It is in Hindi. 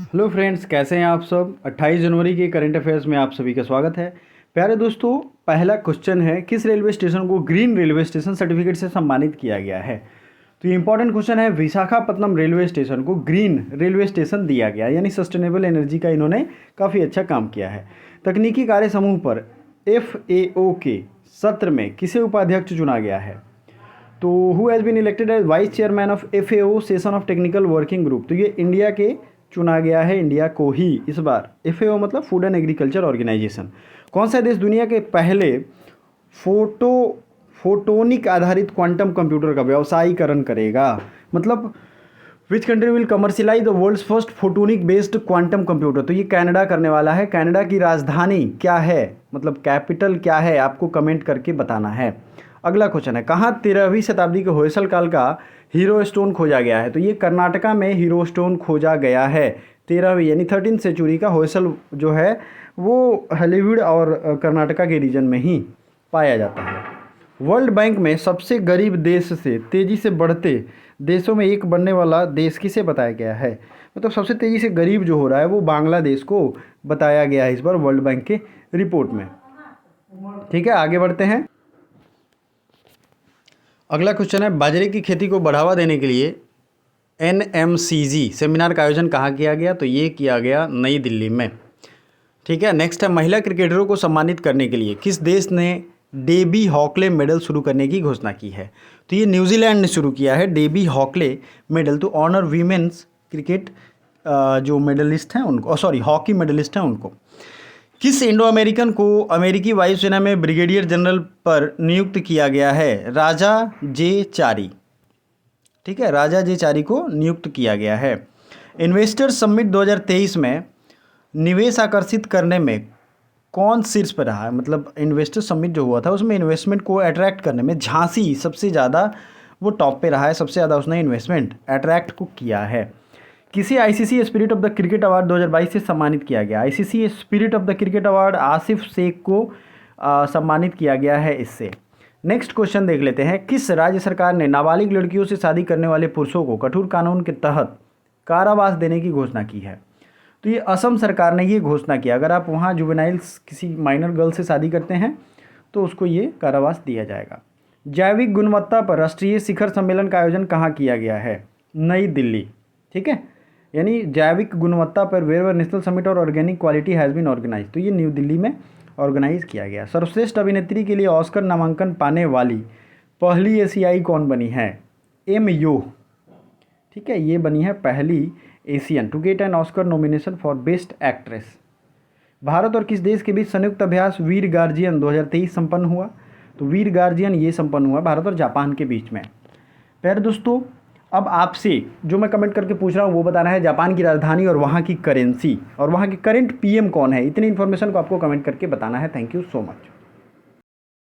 हेलो फ्रेंड्स, कैसे हैं आप सब। 28 जनवरी के करंट अफेयर्स में आप सभी का स्वागत है। प्यारे दोस्तों, पहला क्वेश्चन है, किस रेलवे स्टेशन को ग्रीन रेलवे स्टेशन सर्टिफिकेट से सम्मानित किया गया है। तो ये इंपॉर्टेंट क्वेश्चन है। विशाखापत्तनम रेलवे स्टेशन को ग्रीन रेलवे स्टेशन दिया गया, यानी सस्टेनेबल एनर्जी का इन्होंने काफ़ी अच्छा काम किया है। तकनीकी कार्य समूह पर FAO के सत्र में किसे उपाध्यक्ष चुना गया है। तो who has been elected as vice chairman of FAO session of technical working group. तो ये इंडिया के चुना गया है, इंडिया को ही इस बार। FAO मतलब फूड एंड एग्रीकल्चर ऑर्गेनाइजेशन। कौन सा देश दुनिया के पहले फोटोनिक आधारित क्वांटम कंप्यूटर का व्यवसायीकरण करेगा। मतलब which country will commercialise the world's first photonic based quantum computer. तो ये कनाडा करने वाला है। कनाडा की राजधानी क्या है, मतलब कैपिटल क्या है, आपको कमेंट करके बताना है। अगला क्वेश्चन है, कहाँ 13वीं शताब्दी के होयसल काल का हीरो स्टोन खोजा गया है। तो ये कर्नाटका में हीरो स्टोन खोजा गया है। 13वीं यानी 13th सेंचुरी का होयसल जो है वो हॉलीवुड और कर्नाटका के रीजन में ही पाया जाता है। वर्ल्ड बैंक में सबसे गरीब देश से तेज़ी से बढ़ते देशों में एक बनने वाला देश किसे बताया गया है। मतलब सबसे तेज़ी से गरीब जो हो रहा है वो बांग्लादेश को बताया गया है इस बार वर्ल्ड बैंक के रिपोर्ट में। ठीक है, आगे बढ़ते हैं। अगला क्वेश्चन है, बाजरे की खेती को बढ़ावा देने के लिए NMCG सेमिनार का आयोजन कहाँ किया गया। तो ये किया गया नई दिल्ली में। ठीक है, नेक्स्ट है, महिला क्रिकेटरों को सम्मानित करने के लिए किस देश ने डेबी हॉकले मेडल शुरू करने की घोषणा की है। तो ये न्यूजीलैंड ने शुरू किया है Debbie Hockley medal to honour women's cricket जो मेडलिस्ट हैं उनको, सॉरी हॉकी मेडलिस्ट हैं उनको। किस इंडो अमेरिकन को अमेरिकी वायुसेना में ब्रिगेडियर जनरल पर नियुक्त किया गया है। राजा जे चारी। ठीक है, राजा जे चारी को नियुक्त किया गया है। इन्वेस्टर समिट 2023 में निवेश आकर्षित करने में कौन शीर्ष पर रहा है। मतलब इन्वेस्टर समिट जो हुआ था उसमें इन्वेस्टमेंट को अट्रैक्ट करने में झांसी सबसे ज़्यादा वो टॉप पे रहा है, सबसे ज़्यादा उसने इन्वेस्टमेंट अट्रैक्ट को किया है। किसी ICC spirit of the cricket award 2022 से सम्मानित किया गया। ICC spirit of the cricket award Asif Sheikh को सम्मानित किया गया है इससे। नेक्स्ट क्वेश्चन देख लेते हैं, किस राज्य सरकार ने नाबालिग लड़कियों से शादी करने वाले पुरुषों को कठोर कानून के तहत कारावास देने की घोषणा की है। तो ये असम सरकार ने ये घोषणा किया, अगर आप वहाँ जुवेनाइल्स किसी माइनर गर्ल से शादी करते हैं तो उसको ये कारावास दिया जाएगा। जैविक गुणवत्ता पर राष्ट्रीय शिखर सम्मेलन का आयोजन कहाँ किया गया है। नई दिल्ली। ठीक है, यानी जैविक गुणवत्ता पर वेयर नेशनल समिट और organic quality has been organise. तो ये न्यू दिल्ली में ऑर्गेनाइज किया गया। सर्वश्रेष्ठ अभिनेत्री के लिए ऑस्कर नामांकन पाने वाली पहली एशियाई कौन बनी है। MU। ठीक है, ये बनी है पहली Asian to get an Oscar nomination for best actress. Bharat और किस देश के बीच संयुक्त अभ्यास वीर गार्जियन 2023 संपन्न हुआ। तो वीर गार्जियन ये संपन्न हुआ भारत और जापान के बीच में। प्यारे दोस्तों, अब आपसे जो मैं कमेंट करके पूछ रहा हूँ वो बताना है जापान की राजधानी और वहाँ की करेंसी और वहाँ के करंट PM कौन है। इतनी इन्फॉर्मेशन को आपको कमेंट करके बताना है। Thank you so much.